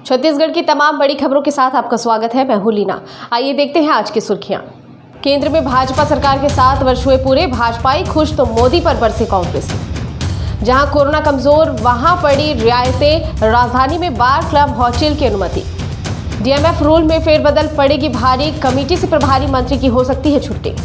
छत्तीसगढ़ की तमाम बड़ी खबरों के साथ आपका स्वागत है। मैं हूं लीना। आइए देखते हैं आज की सुर्खियां। केंद्र में भाजपा सरकार के 7 वर्ष हुए पूरे, भाजपाई खुश तो मोदी पर बरसे कांग्रेस। जहां कोरोना कमजोर वहां पड़ी रियायतें, राजधानी में बार क्लब हॉस्टल की अनुमति। डीएमएफ रूल में फेरबदल पड़ेगी भारी, कमेटी से प्रभारी मंत्री की हो सकती है छुट्टी।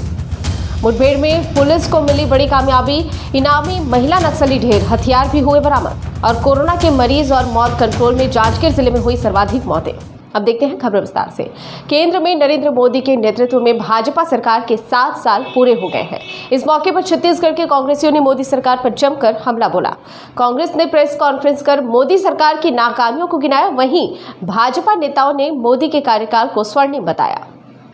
मुठभेड़ में पुलिस को मिली बड़ी कामयाबी, इनामी महिला नक्सली ढेर, हथियार भी हुए बरामद। और कोरोना के मरीज और मौत कंट्रोल में जांजगीर जिले में हुई सर्वाधिक मौतें। अब देखते हैं खबर विस्तार से। केंद्र में नरेंद्र मोदी के नेतृत्व में भाजपा सरकार के 7 साल पूरे हो गए हैं। इस मौके पर छत्तीसगढ़ के कांग्रेसियों ने मोदी सरकार पर जमकर हमला बोला। कांग्रेस ने प्रेस कॉन्फ्रेंस कर मोदी सरकार की नाकामियों को गिनाया, वहीं भाजपा नेताओं ने मोदी के कार्यकाल को स्वर्णिम बताया।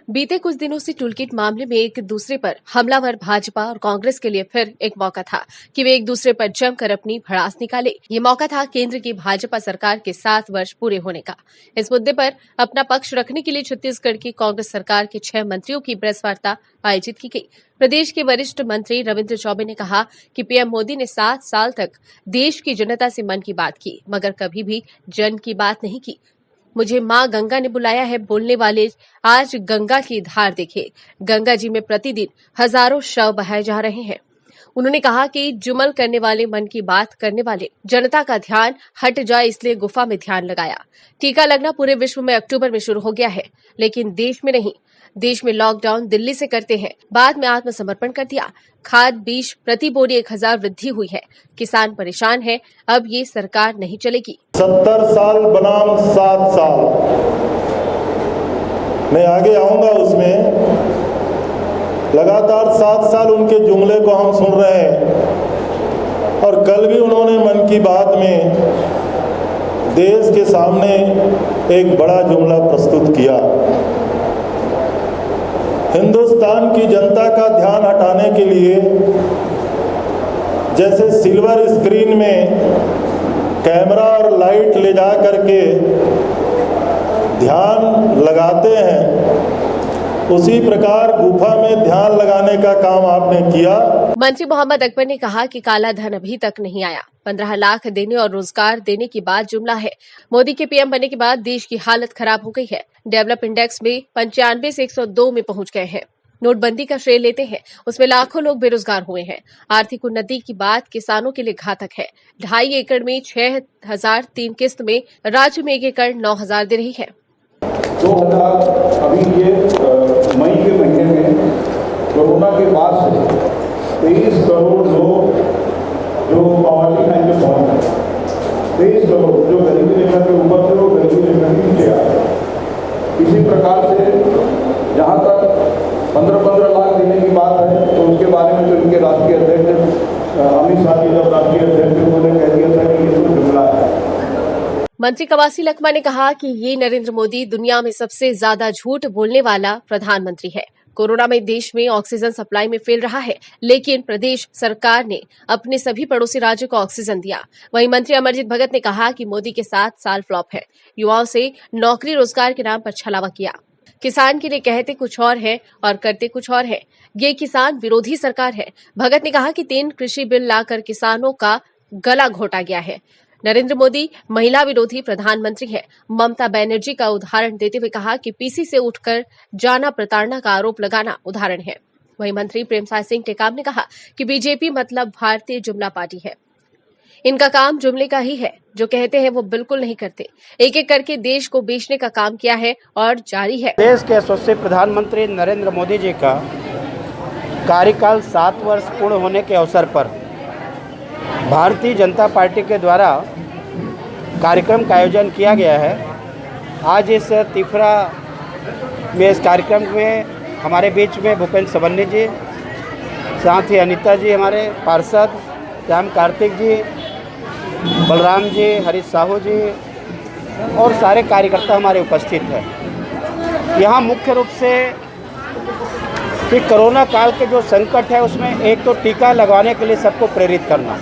बीते कुछ दिनों से टूलकिट मामले में एक दूसरे पर हमलावर भाजपा और कांग्रेस के लिए फिर एक मौका था कि वे एक दूसरे पर जमकर अपनी भड़ास निकाले। ये मौका था केंद्र की भाजपा सरकार के 7 वर्ष पूरे होने का। इस मुद्दे पर अपना पक्ष रखने के लिए छत्तीसगढ़ की कांग्रेस सरकार के 6 मंत्रियों की प्रेस वार्ता आयोजित की गई। प्रदेश के वरिष्ठ मंत्री रविंद्र चौबे ने कहा कि पीएम मोदी ने 7 साल तक देश की जनता से मन की बात की, मगर कभी भी जन की बात नहीं की। मुझे मां गंगा ने बुलाया है बोलने वाले आज गंगा की धार देखे। गंगा जी में प्रतिदिन हजारों शव बहाए जा रहे हैं। उन्होंने कहा कि जुमल करने वाले, मन की बात करने वाले जनता का ध्यान हट जाए, इसलिए गुफा में ध्यान लगाया। टीका लगना पूरे विश्व में अक्टूबर में शुरू हो गया है, लेकिन देश में नहीं। देश में लॉकडाउन दिल्ली से करते हैं, बाद में आत्मसमर्पण कर दिया। खाद बीज प्रति बोरी 1000 वृद्धि हुई है। किसान परेशान है, अब ये सरकार नहीं चलेगी। 70 साल बनाम 7 साल, मैं आगे आऊंगा उसमें। लगातार 7 साल उनके जुमले को हम सुन रहे हैं और कल भी उन्होंने मन की बात में देश के सामने एक बड़ा जुमला प्रस्तुत किया। हिंदुस्तान की जनता का ध्यान हटाने के लिए जैसे सिल्वर स्क्रीन में कैमरा और लाइट ले जा करके ध्यान लगाते हैं, उसी प्रकार गुफा में ध्यान लगाने का काम आपने किया। मंत्री मोहम्मद अकबर ने कहा कि काला धन अभी तक नहीं आया। 15 लाख देने और रोजगार देने की बात जुमला है। मोदी के पीएम बनने के बाद देश की हालत खराब हो गई है। डेवलप इंडेक्स में 95 से 102 में पहुंच गए हैं। नोटबंदी का श्रेय लेते हैं, उसमें लाखों लोग बेरोजगार हुए हैं। आर्थिक उन्नति की बात किसानों के लिए घातक है। 2.5 एकड़ में 6000, 3 किस्त में राज्य में 1 एकड़ 9000 दे रही है। 2000 अभी ये मई के महीने में कोरोना के बाद से 23 करोड़ लोग जो पॉवर्टी लाइन में पहुंच गए, 23 करोड़ जो गरीबी रेखा के ऊपर थे वो गरीबी रेखा के नीचे आ गए। इसी प्रकार से जहाँ तक 15-15 लाख देने की बात है, तो उसके बारे में जो इनके राष्ट्रीय अध्यक्ष अमित शाह जी जब राष्ट्रीय अध्यक्ष उन्होंने कह दिया था कि ये तो जुमला है। मंत्री कवासी लखमा ने कहा कि ये नरेंद्र मोदी दुनिया में सबसे ज्यादा झूठ बोलने वाला प्रधानमंत्री है। कोरोना में देश में ऑक्सीजन सप्लाई में फेल रहा है, लेकिन प्रदेश सरकार ने अपने सभी पड़ोसी राज्यों को ऑक्सीजन दिया। वहीं मंत्री अमरजीत भगत ने कहा कि मोदी के 7 साल फ्लॉप है। युवाओं से नौकरी रोजगार के नाम पर छलावा किया। किसान के लिए कहते कुछ और है और करते कुछ और है। ये किसान विरोधी सरकार है। भगत ने कहा कि 3 कृषि बिल लाकर किसानों का गला घोटा गया है। नरेंद्र मोदी महिला विरोधी प्रधानमंत्री है। ममता बनर्जी का उदाहरण देते हुए कहा कि पीसी से उठकर जाना प्रताड़ना का आरोप लगाना उदाहरण है। वहीं मंत्री प्रेमसाय सिंह टेकाम ने कहा कि बीजेपी मतलब भारतीय जुमला पार्टी है। इनका काम जुमले का ही है, जो कहते हैं वो बिल्कुल नहीं करते। एक एक करके देश को बेचने का काम किया है और जारी है। देश के यशस्वी प्रधानमंत्री नरेंद्र मोदी जी का कार्यकाल 7 वर्ष पूर्ण होने के अवसर पर भारतीय जनता पार्टी के द्वारा कार्यक्रम का आयोजन किया गया है। आज इस तिफरा में इस कार्यक्रम में हमारे बीच में भूपेंद्र सबन्नी जी, साथ ही अनीता जी, हमारे पार्षद श्याम कार्तिक जी, बलराम जी, हरीश साहू जी और सारे कार्यकर्ता हमारे उपस्थित हैं। यहाँ मुख्य रूप से कि कोरोना काल के जो संकट है उसमें एक तो टीका लगवाने के लिए सबको प्रेरित करना।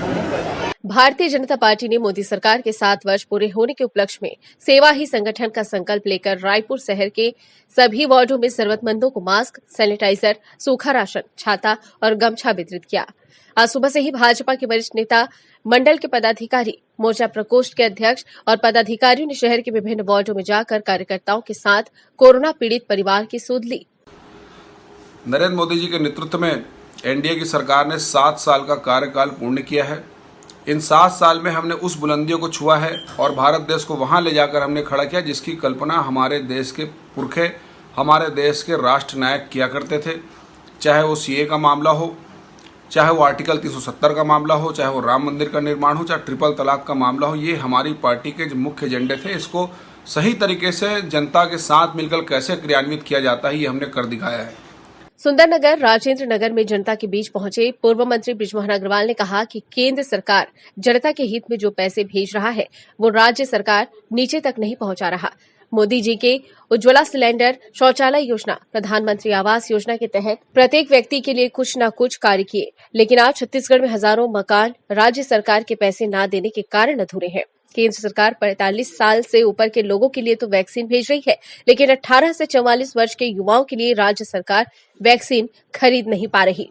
भारतीय जनता पार्टी ने मोदी सरकार के 7 वर्ष पूरे होने के उपलक्ष्य में सेवा ही संगठन का संकल्प लेकर रायपुर शहर के सभी वार्डों में जरूरतमंदों को मास्क, सैनिटाइजर, सूखा राशन, छाता और गमछा वितरित किया। आज सुबह से ही भाजपा के वरिष्ठ नेता मंडल के पदाधिकारी, मोर्चा प्रकोष्ठ के अध्यक्ष और पदाधिकारियों ने शहर के विभिन्न वार्डों में जाकर कार्यकर्ताओं के साथ कोरोना पीड़ित परिवार की सुध ली। नरेंद्र मोदी जी के नेतृत्व में एनडीए की सरकार ने 7 साल का कार्यकाल पूर्ण किया है। इन 7 साल में हमने उस बुलंदियों को छुआ है और भारत देश को वहां ले जाकर हमने खड़ा किया जिसकी कल्पना हमारे देश के पुरखे, हमारे देश के राष्ट्र नायक किया करते थे। चाहे वो सीए का मामला हो, चाहे वो आर्टिकल 370 का मामला हो, चाहे वो राम मंदिर का निर्माण हो, चाहे ट्रिपल तलाक का मामला हो, ये हमारी पार्टी के जो मुख्य एजेंडे थे। इसको सही तरीके से जनता के साथ मिलकर कैसे क्रियान्वित किया जाता है, ये हमने कर दिखाया है। सुंदरनगर, राजेंद्र नगर में जनता के बीच पहुंचे पूर्व मंत्री बृजमोहन अग्रवाल ने कहा कि केंद्र सरकार जनता के हित में जो पैसे भेज रहा है वो राज्य सरकार नीचे तक नहीं पहुंचा रहा। मोदी जी के उज्ज्वला सिलेंडर, शौचालय योजना, प्रधानमंत्री आवास योजना के तहत प्रत्येक व्यक्ति के लिए कुछ न कुछ कार्य किए, लेकिन आज छत्तीसगढ़ में हजारों मकान राज्य सरकार के पैसे न देने के कारण अधूरे हैं। केंद्र सरकार 45 साल से ऊपर के लोगों के लिए तो वैक्सीन भेज रही है, लेकिन 18 से 44 वर्ष के युवाओं के लिए राज्य सरकार वैक्सीन खरीद नहीं पा रही।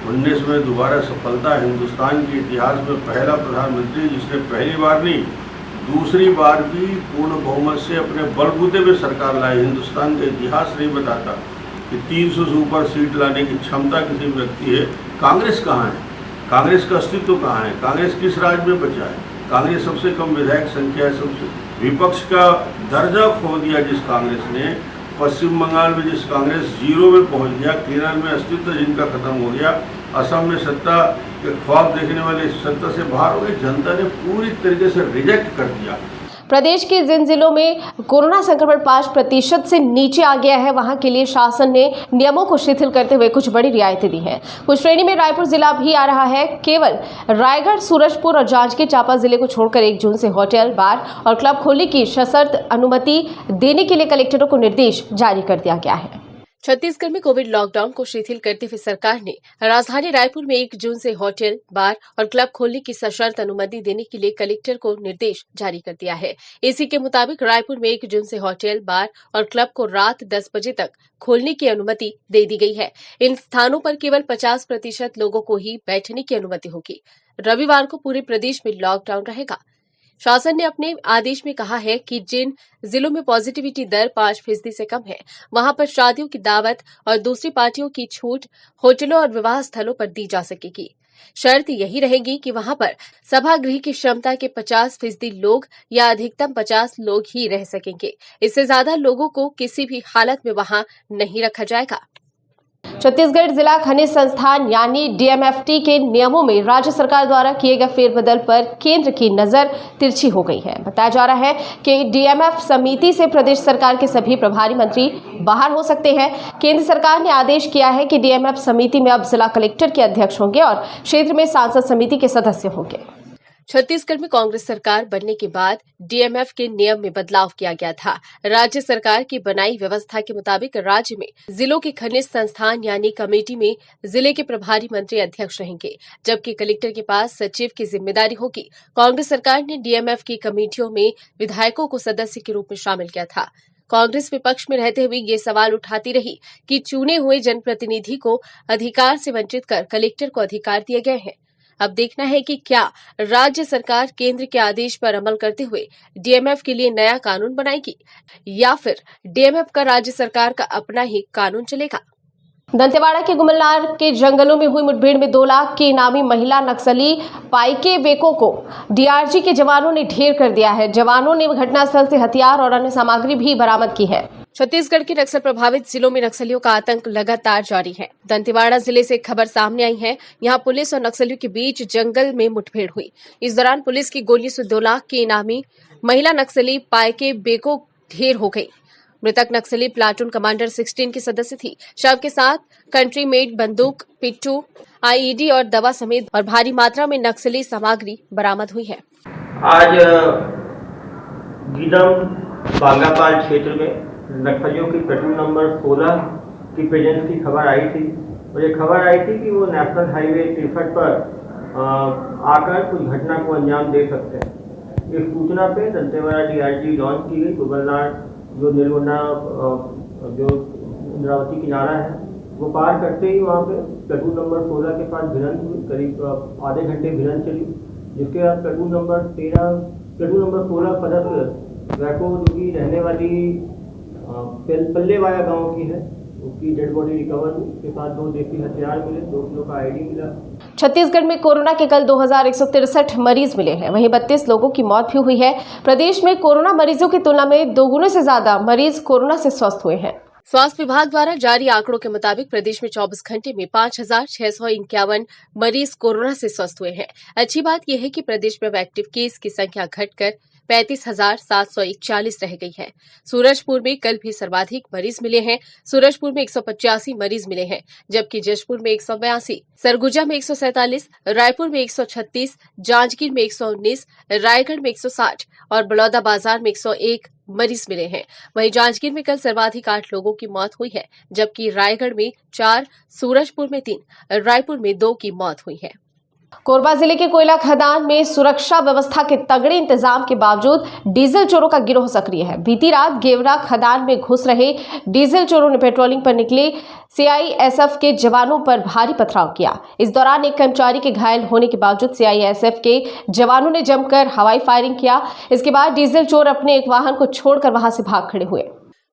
19 में दोबारा सफलता, हिंदुस्तान के इतिहास में पहला प्रधानमंत्री जिसने पहली बार नहीं दूसरी बार भी पूर्ण बहुमत से अपने बलबूते पे सरकार लाई। हिंदुस्तान का इतिहास नहीं बताता कि 300 से ऊपर सीट लाने की क्षमता किसी व्यक्ति है। कांग्रेस कहाँ है? कांग्रेस का अस्तित्व कहाँ है? कांग्रेस किस राज्य में बचा है? कांग्रेस सबसे कम विधायक संख्या है, सबसे विपक्ष का दर्जा खो दिया जिस कांग्रेस ने। पश्चिम बंगाल में जिस कांग्रेस 0 में पहुंच गया, केरल में अस्तित्व जिनका खत्म हो गया, असम में सत्ता के ख्वाब देखने वाले सत्ता से बाहर हो गए। जनता ने पूरी तरीके से रिजेक्ट कर दिया। प्रदेश के जिन जिलों में कोरोना संक्रमण 5% से नीचे आ गया है, वहां के लिए शासन ने नियमों को शिथिल करते हुए कुछ बड़ी रियायतें दी हैं। कुछ श्रेणी में रायपुर जिला भी आ रहा है। केवल रायगढ़, सूरजपुर और जांजगीर चांपा जिले को छोड़कर 1 जून से होटल, बार और क्लब खोलने की सशर्त अनुमति देने के लिए कलेक्टरों को निर्देश जारी कर दिया गया है। छत्तीसगढ़ में कोविड लॉकडाउन को शिथिल करते हुए सरकार ने राजधानी रायपुर में 1 जून से होटल, बार और क्लब खोलने की सशर्त अनुमति देने के लिए कलेक्टर को निर्देश जारी कर दिया है। इसी के मुताबिक रायपुर में 1 जून से होटल, बार और क्लब को रात 10 बजे तक खोलने की अनुमति दे दी गई है। इन स्थानों पर केवल 50% लोगों को ही बैठने की अनुमति होगी। रविवार को पूरे प्रदेश में लॉकडाउन रहेगा। शासन ने अपने आदेश में कहा है कि जिन जिलों में पॉजिटिविटी दर 5% से कम है, वहां पर शादियों की दावत और दूसरी पार्टियों की छूट होटलों और विवाह स्थलों पर दी जा सकेगी। शर्त यही रहेगी कि वहां पर सभागृह की क्षमता के 50% लोग या अधिकतम 50 लोग ही रह सकेंगे। इससे ज्यादा लोगों को किसी भी हालत में वहां नहीं रखा जाएगा। छत्तीसगढ़ जिला खनिज संस्थान यानी डीएमएफटी के नियमों में राज्य सरकार द्वारा किए गए फेरबदल पर केंद्र की नजर तिरछी हो गई है। बताया जा रहा है कि डीएमएफ समिति से प्रदेश सरकार के सभी प्रभारी मंत्री बाहर हो सकते हैं। केंद्र सरकार ने आदेश किया है कि डीएमएफ समिति में अब जिला कलेक्टर के अध्यक्ष होंगे और क्षेत्र में सांसद समिति के सदस्य होंगे। छत्तीसगढ़ में कांग्रेस सरकार बनने के बाद डीएमएफ के नियम में बदलाव किया गया था। राज्य सरकार की बनाई व्यवस्था के मुताबिक राज्य में जिलों के खनिज संस्थान यानी कमेटी में जिले के प्रभारी मंत्री अध्यक्ष रहेंगे, जबकि कलेक्टर के पास सचिव की जिम्मेदारी होगी। कांग्रेस सरकार ने डीएमएफ की कमेटियों में विधायकों को सदस्य के रूप में शामिल किया था। कांग्रेस विपक्ष में रहते हुए ये सवाल उठाती रही कि चुने हुए जनप्रतिनिधि को अधिकार से वंचित कर कलेक्टर को अधिकार दिए गए हैं। अब देखना है कि क्या राज्य सरकार केंद्र के आदेश पर अमल करते हुए डीएमएफ के लिए नया कानून बनाएगी या फिर डीएमएफ का राज्य सरकार का अपना ही कानून चलेगा। दंतेवाड़ा के गुमलनार के जंगलों में हुई मुठभेड़ में 2 लाख की इनामी महिला नक्सली पाइके बेको को डीआरजी के जवानों ने ढेर कर दिया है। जवानों ने घटनास्थल से हथियार और अन्य सामग्री भी बरामद की है। छत्तीसगढ़ के नक्सल प्रभावित जिलों में नक्सलियों का आतंक लगातार जारी है। दंतेवाड़ा जिले से खबर सामने आई है। यहां पुलिस और नक्सलियों के बीच जंगल में मुठभेड़ हुई। इस दौरान पुलिस की गोली से 2 लाख की इनामी महिला नक्सली पाइके बेको ढेर हो गई। मृतक नक्सली प्लाटून कमांडर 16 की सदस्य थी। शव के साथ कंट्री मेड बंदूक, पिट्ठू, आईईडी और दवा समेत और भारी मात्रा में नक्सली सामग्री बरामद हुई है। आज गीदम बांगापाल क्षेत्र में नक्सलियों की प्लाटून नंबर 16 की प्रेजेंस की खबर आई थी और ये खबर आई थी कि वो नेशनल हाईवे 63 पर आकर कुछ घटना को अंजाम दे सकते हैं। इस सूचना पे दंतेवाड़ा डीआरजी लॉन्च की गई। गुमलनार जो निर्गुंडा जो इंद्रावती किनारा है वो पार करते ही वहाँ पे प्लाटून नंबर 16 के पास भिड़ंत हुई। करीब आधे घंटे भिड़ंत चली जिसके बाद प्लेटून नंबर 16 फरस वैको जो कि रहने वाली पल्लेवाया गांव की है, उसकी डेड बॉडी रिकवर हुई। उसके साथ 2 देसी हथियार मिले, 2 किलो का आईडी मिला। छत्तीसगढ़ में कोरोना के कल 2163 मरीज मिले हैं, वहीं 32 लोगों की मौत भी हुई है। प्रदेश में कोरोना मरीजों की तुलना में 2 गुने से ज्यादा मरीज कोरोना से स्वस्थ हुए हैं। स्वास्थ्य विभाग द्वारा जारी आंकड़ों के मुताबिक प्रदेश में 24 घंटे में 5,651 मरीज कोरोना से स्वस्थ हुए हैं। अच्छी बात यह है कि प्रदेश में एक्टिव केस की संख्या घटकर 35,741 रह गई है। सूरजपुर में कल भी सर्वाधिक मरीज मिले हैं। सूरजपुर में 185 मरीज मिले हैं, जबकि जशपुर में 182, सरगुजा में 147, रायपुर में 136, जांजगीर में 119, रायगढ़ में 160 और बलौदाबाजार में 101 मरीज मिले हैं। वहीं जांजगीर में कल सर्वाधिक 8 लोगों की मौत हुई है, जबकि रायगढ़ में 4, सूरजपुर में 3, रायपुर में 2 की मौत हुई है। कोरबा जिले के कोयला खदान में सुरक्षा व्यवस्था के तगड़े इंतजाम के बावजूद डीजल चोरों का गिरोह सक्रिय है। बीती रात गेवरा खदान में घुस रहे डीजल चोरों ने पेट्रोलिंग पर निकले सीआईएसएफ के जवानों पर भारी पथराव किया। इस दौरान एक कर्मचारी के घायल होने के बावजूद सीआईएसएफ के जवानों ने जमकर हवाई फायरिंग किया। इसके बाद डीजल चोर अपने एक वाहन को छोड़कर वहां से भाग खड़े हुए।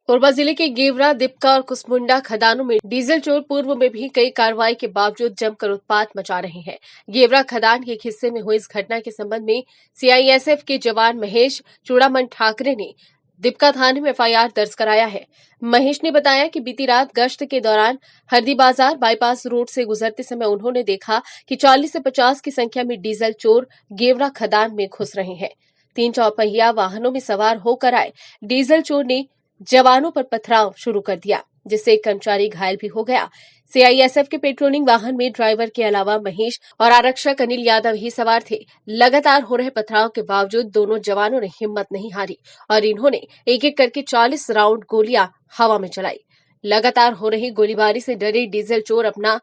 कोरबा जिले के गेवरा, दिपका और कुसमुंडा खदानों में डीजल चोर पूर्व में भी कई कार्रवाई के बावजूद जमकर उत्पात मचा रहे हैं। गेवरा खदान के एक हिस्से में हुई इस घटना के संबंध में सीआईएसएफ के जवान महेश चूड़ामन ठाकरे ने दिपका थाने में एफआईआर दर्ज कराया है। महेश ने बताया कि बीती रात गश्त के दौरान हरदी बाजार बाईपास रोड से गुजरते समय उन्होंने देखा कि 40 से 50 की संख्या में डीजल चोर गेवरा खदान में घुस रहे हैं। 3 चौपहिया वाहनों में सवार होकर आए डीजल चोर ने जवानों पर पथराव शुरू कर दिया, जिससे एक कर्मचारी घायल भी हो गया। सीआईएसएफ के पेट्रोलिंग वाहन में ड्राइवर के अलावा महेश और आरक्षक अनिल यादव ही सवार थे। लगातार हो रहे पथराव के बावजूद दोनों जवानों ने हिम्मत नहीं हारी और इन्होंने एक एक करके 40 राउंड गोलियां हवा में चलाई। लगातार हो रही गोलीबारी से डरे डीजल चोर अपना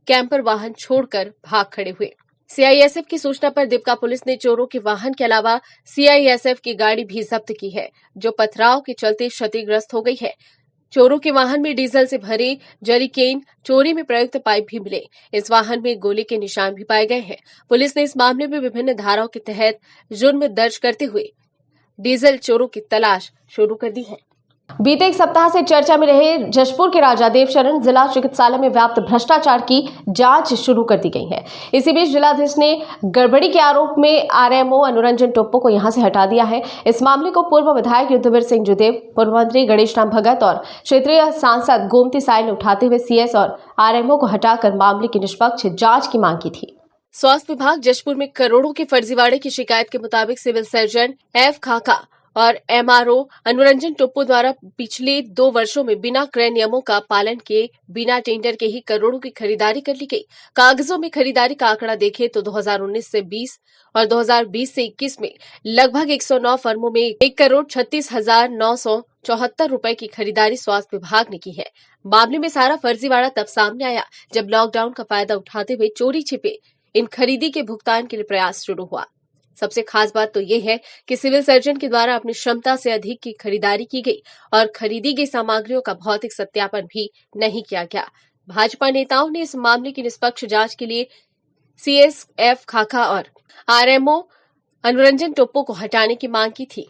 कैंपर वाहन छोड़कर भाग खड़े हुए। सीआईएसएफ की सूचना पर दिपका पुलिस ने चोरों के वाहन के अलावा सीआईएसएफ की गाड़ी भी जब्त की है, जो पथराव के चलते क्षतिग्रस्त हो गई है। चोरों के वाहन में डीजल से भरे जरीकेन, चोरी में प्रयुक्त पाइप भी मिले। इस वाहन में गोली के निशान भी पाए गए हैं। पुलिस ने इस मामले में विभिन्न धाराओं के तहत जुर्म दर्ज करते हुए डीजल चोरों की तलाश शुरू कर दी है। बीते एक सप्ताह से चर्चा में रहे जशपुर के राजा देवशरण जिला चिकित्सालय में व्याप्त भ्रष्टाचार की जांच शुरू कर दी गई है। इसी बीच जिलाधीश ने गड़बड़ी के आरोप में आरएमओ अनुरंजन टोप्पो को यहां से हटा दिया है। इस मामले को पूर्व विधायक युद्धवीर सिंह जुदेव, पूर्व मंत्री गणेश राम भगत और क्षेत्रीय सांसद गोमती साय ने उठाते हुए सीएस और आरएमओ को हटाकर मामले की निष्पक्ष जांच की मांग की थी। स्वास्थ्य विभाग जशपुर में करोड़ों के फर्जीवाड़े की शिकायत के मुताबिक सिविल सर्जन एफ खाका और एमआरओ अनुरंजन टोप्पो द्वारा पिछले 2 वर्षों में बिना क्रय नियमों का पालन किए बिना टेंडर के ही करोड़ों की खरीदारी कर ली गई। कागजों में खरीदारी का आंकड़ा देखें तो 2019 से 20 और 2020 से 21 में लगभग 109 फर्मों में 1,36,974 रुपए की खरीदारी स्वास्थ्य विभाग ने की है। मामले में सारा फर्जीवाड़ा तब सामने आया जब लॉकडाउन का फायदा उठाते हुए चोरी छिपे इन खरीदी के भुगतान के लिए प्रयास शुरू हुआ। सबसे खास बात तो ये है कि सिविल सर्जन के द्वारा अपनी क्षमता से अधिक की खरीदारी की गई और खरीदी गई सामग्रियों का भौतिक सत्यापन भी नहीं किया गया। भाजपा नेताओं ने इस मामले की निष्पक्ष जांच के लिए सीएस एफ खाका और आरएमओ अनुरंजन टोप्पो को हटाने की मांग की थी।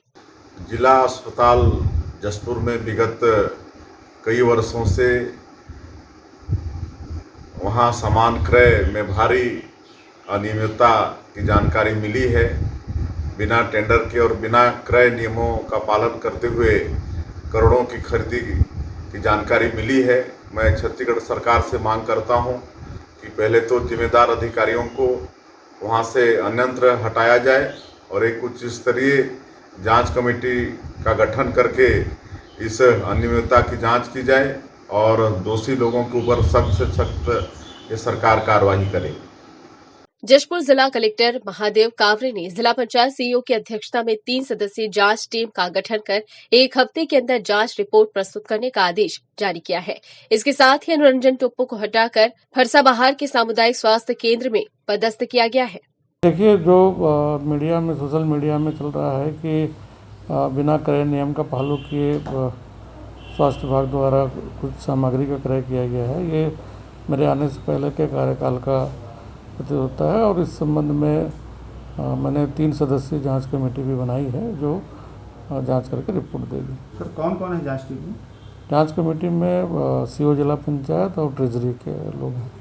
जिला अस्पताल जशपुर में विगत कई वर्षों से वहां सामान क्रय में भारी अनियमितता की जानकारी मिली है। बिना टेंडर के और बिना क्रय नियमों का पालन करते हुए करोड़ों की खरीदी की जानकारी मिली है। मैं छत्तीसगढ़ सरकार से मांग करता हूं कि पहले तो जिम्मेदार अधिकारियों को वहां से अन्यत्र हटाया जाए और एक उच्च स्तरीय जांच कमेटी का गठन करके इस अनियमितता की जांच की जाए और दोषी लोगों के ऊपर सख्त से सख्त ये सरकार कार्रवाई करे। जशपुर जिला कलेक्टर महादेव कावरे ने जिला पंचायत सीईओ की अध्यक्षता में 3 सदस्यीय जांच टीम का गठन कर 1 हफ्ते के अंदर जांच रिपोर्ट प्रस्तुत करने का आदेश जारी किया है। इसके साथ ही अनुरंजन टोप्पो को हटाकर फरसाबहार के सामुदायिक स्वास्थ्य केंद्र में पदस्थ किया गया है। देखिए, जो मीडिया में सोशल मीडिया में चल रहा है कि बिना क्रय नियम का पालन किए स्वास्थ्य विभाग द्वारा कुछ सामग्री का क्रय किया गया है, ये मेरे आने से पहले के कार्यकाल का होता है और इस संबंध में मैंने 3 सदस्यीय जांच कमेटी भी बनाई है जो जांच करके रिपोर्ट देगी। सर कौन कौन है जांच टीम में? जांच कमेटी में सीओ जिला पंचायत और ट्रेजरी के लोग हैं।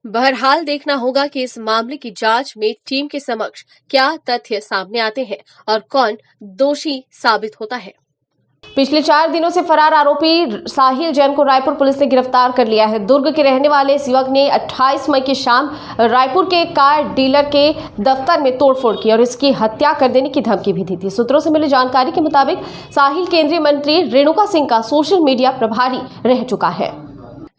बहरहाल देखना होगा कि इस मामले की जांच में टीम के समक्ष क्या तथ्य सामने आते हैं और कौन दोषी साबित होता है। पिछले 4 दिनों से फरार आरोपी साहिल जैन को रायपुर पुलिस ने गिरफ्तार कर लिया है। दुर्ग के रहने वाले इस युवक ने 28 मई की शाम रायपुर के कार डीलर के दफ्तर में तोड़फोड़ की और इसकी हत्या कर देने की धमकी भी दी थी। सूत्रों से मिली जानकारी के मुताबिक साहिल केंद्रीय मंत्री रेणुका सिंह का सोशल मीडिया प्रभारी रह चुका है।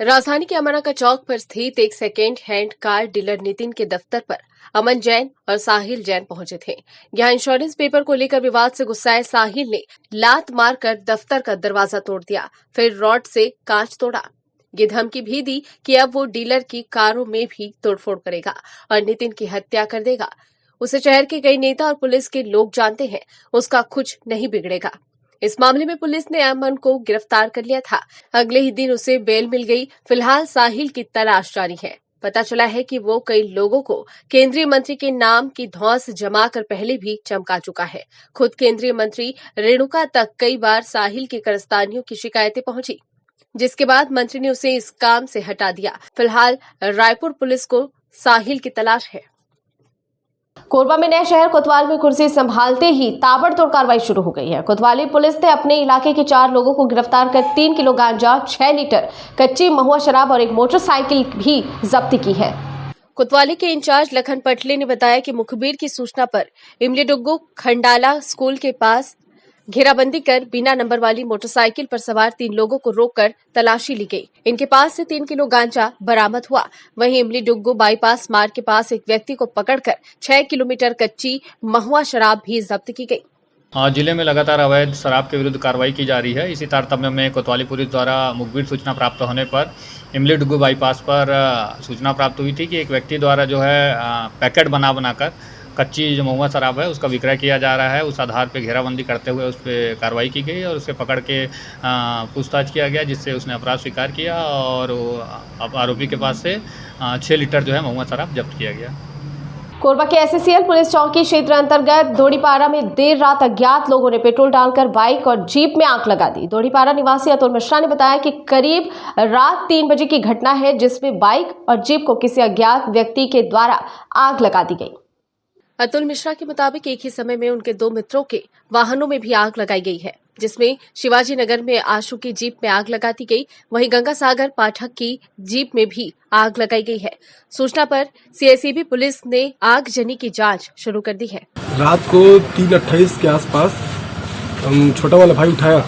राजधानी के अमना का चौक पर स्थित एक second hand car dealer Nitin के दफ्तर पर अमन जैन और साहिल जैन पहुंचे थे। यहां इंश्योरेंस पेपर को लेकर विवाद से गुस्साए साहिल ने लात मारकर दफ्तर का दरवाजा तोड़ दिया, फिर रॉड से कांच तोड़ा। ये धमकी भी दी कि अब वो डीलर की कारों में भी तोड़फोड़ करेगा और नितिन की हत्या कर देगा। उसे शहर के कई नेता और पुलिस के लोग जानते हैं, उसका कुछ नहीं बिगड़ेगा। इस मामले में पुलिस ने अमन को गिरफ्तार कर लिया था। अगले ही दिन उसे बेल मिल गई। फिलहाल साहिल की तलाश जारी है। पता चला है कि वो कई लोगों को केंद्रीय मंत्री के नाम की धौंस जमाकर पहले भी चमका चुका है। खुद केंद्रीय मंत्री रेणुका तक कई बार साहिल के कारस्तानियों की शिकायतें पहुंची, जिसके बाद मंत्री ने उसे इस काम से हटा दिया। फिलहाल रायपुर पुलिस को साहिल की तलाश है। कोरबा में नए शहर कोतवाल में कुर्सी संभालते ही ताबड़तोड़ कार्रवाई शुरू हो गई है। कोतवाली पुलिस ने अपने इलाके के 4 लोगों को गिरफ्तार कर 3 किलो गांजा, 6 लीटर कच्ची महुआ शराब और एक मोटरसाइकिल भी जब्ती की है। कोतवाली के इंचार्ज लखन पटले ने बताया कि मुखबिर की सूचना पर इमलीडुग्गू खंडाला स्कूल के पास घेराबंदी कर बिना नंबर वाली मोटरसाइकिल पर सवार 3 लोगों को रोककर तलाशी ली गई। इनके पास से 3 किलो गांजा बरामद हुआ। वहीं इमलीडुग्गू बाईपास मार्ग के पास एक व्यक्ति को पकड़कर 6 किलोमीटर कच्ची महुआ शराब भी जब्त की गई। जिले में लगातार अवैध शराब के विरुद्ध कार्रवाई की जा रही है। इसी तारतम्य में कोतवाली पुलिस द्वारा मुखबिर सूचना प्राप्त होने पर इमलीडुग्गू बाईपास पर सूचना प्राप्त हुई थी कि एक व्यक्ति द्वारा जो है पैकेट बनाकर कच्ची जो महुआ शराब है उसका विक्रय किया जा रहा है। उस आधार पे घेराबंदी करते हुए उस पर कार्रवाई की गई और उसे पकड़ के पूछताछ किया गया, जिससे उसने अपराध स्वीकार किया और आरोपी के पास से 6 लीटर जो है महुआ शराब जब्त किया गया। कोरबा के एसएससीएल पुलिस चौकी क्षेत्र अंतर्गत दोड़ीपारा में देर रात अज्ञात लोगों ने पेट्रोल डालकर बाइक और जीप में आग लगा दी। दोड़ीपारा निवासी अतुल मिश्रा ने बताया कि करीब रात 3 बजे की घटना है, जिसमें बाइक और जीप को किसी अज्ञात व्यक्ति के द्वारा आग लगा दी गई। अतुल मिश्रा के मुताबिक एक ही समय में उनके 2 मित्रों के वाहनों में भी आग लगाई गई है, जिसमें शिवाजी नगर में आशु की जीप में आग लगा दी गई। वहीं गंगा सागर पाठक की जीप में भी आग लगाई गई है। सूचना पर सीआईसीबी पुलिस ने आगजनी की जांच शुरू कर दी है। रात को 3:28 के आसपास छोटा वाला भाई उठाया,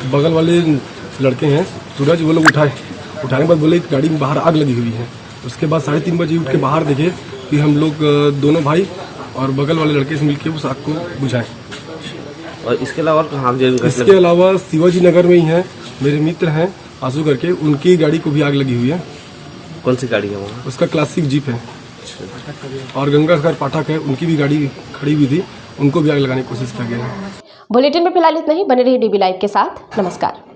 बगल वाले लड़के हैं सूरज, वो लोग उठाने के बाद बोले कि गाड़ी में बाहर आग लगी हुई है। उसके बाद 3:30 बजे उठ के बाहर देखे कि हम लोग दोनों भाई और बगल वाले लड़के से मिलकर उस आग को बुझाएं। और इसके अलावा कहाँ? इसके अलावा शिवाजी नगर में ही है, मेरे मित्र हैं आंसू करके, उनकी गाड़ी को भी आग लगी हुई है। कौन सी गाड़ी है वो? उसका क्लासिक जीप है। और गंगा सागर पाठक है, उनकी भी गाड़ी खड़ी हुई थी, उनको भी आग लगाने की कोशिश किया गया है। बुलेटिन में फिलहाल इतना ही। बने रहिए डीबी लाइव के साथ। नमस्कार।